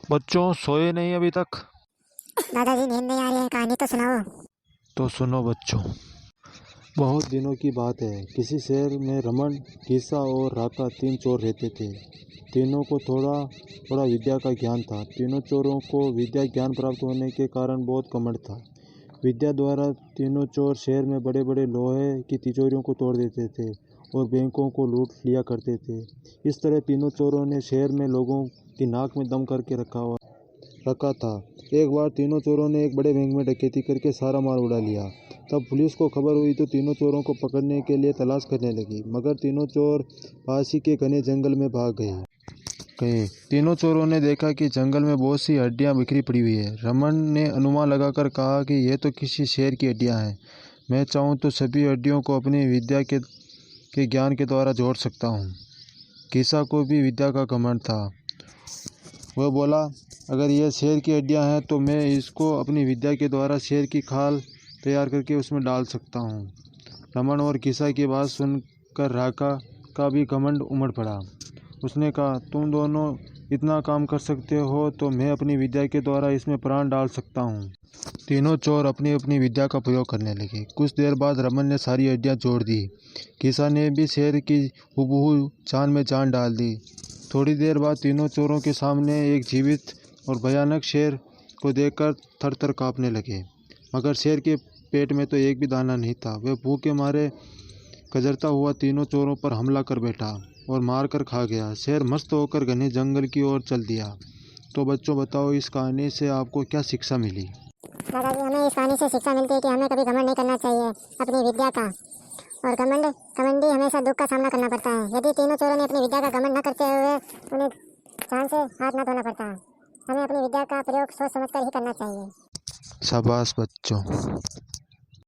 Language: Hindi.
बच्चों सोए नहीं अभी तक? दादाजी नींद नहीं आ रही है, कहानी तो सुनाओ। तो सुनो बच्चों। बहुत दिनों की बात है। किसी शहर में रमन, गीसा और राका तीन चोर रहते थे। तीनों को थोड़ा थोड़ा विद्या का ज्ञान था। तीनों चोरों को विद्या ज्ञान प्राप्त होने के कारण बहुत घमंड था। विद्या द्वारा तीनों चोर शहर में बड़े बड़े लोहे की तिजोरियों को तोड़ देते थे और बैंकों को लूट लिया करते थे। इस तरह तीनों चोरों ने शहर में लोगों की नाक में दम करके रखा था। एक बार तीनों चोरों ने एक बड़े बैंक में डकैती करके सारा माल उड़ा लिया। तब पुलिस को खबर हुई तो तीनों चोरों को पकड़ने के लिए तलाश करने लगी, मगर तीनों चोर पास ही के घने जंगल में भाग गए। तीनों चोरों ने देखा कि जंगल में बहुत सी हड्डियां बिखरी पड़ी हुई है। रमन ने अनुमान लगाकर कहा कि यह तो किसी शेर की हड्डियां हैं। मैं चाहूँ तो सभी हड्डियों को अपनी विद्या के ज्ञान के द्वारा जोड़ सकता हूँ। कीसा को भी विद्या का घमंड था। वह बोला, अगर यह शेर की हड्डियां हैं तो मैं इसको अपनी विद्या के द्वारा शेर की खाल तैयार करके उसमें डाल सकता हूँ। रमन और कीसा की बात सुनकर राका का भी घमंड उमड़ पड़ा। उसने कहा, तुम दोनों इतना काम कर सकते हो तो मैं अपनी विद्या के द्वारा इसमें प्राण डाल सकता हूँ। तीनों चोर अपनी अपनी विद्या का प्रयोग करने लगे। कुछ देर बाद रमन ने सारी हड्डियाँ जोड़ दी। कीसा ने भी शेर की हुबहू जान में जान डाल दी। थोड़ी देर बाद तीनों चोरों के सामने एक जीवित और भयानक शेर को देखकर थर थर काँपने लगे। मगर शेर के पेट में तो एक भी दाना नहीं था। वह भूख के मारे गजरता हुआ तीनों चोरों पर हमला कर बैठा और मार कर खा गया। शेर मस्त होकर घने जंगल की ओर चल दिया। तो बच्चों बताओ, इस कहानी से आपको क्या शिक्षा मिली? दादाजी हमें इस कहानी से शिक्षा मिलती है कि हमें कभी घमंड नहीं करना चाहिए अपनी विद्या का। और घमंडी हमेशा दुख का सामना करना पड़ता है। यदि तीनों चोरों ने अपनी विद्या का घमंड न करते हुए उन्हें जान से हाथ न धोना पड़ता है। हमें अपनी विद्या का प्रयोग सोच समझ कर ही करना चाहिए। शाबाश बच्चों।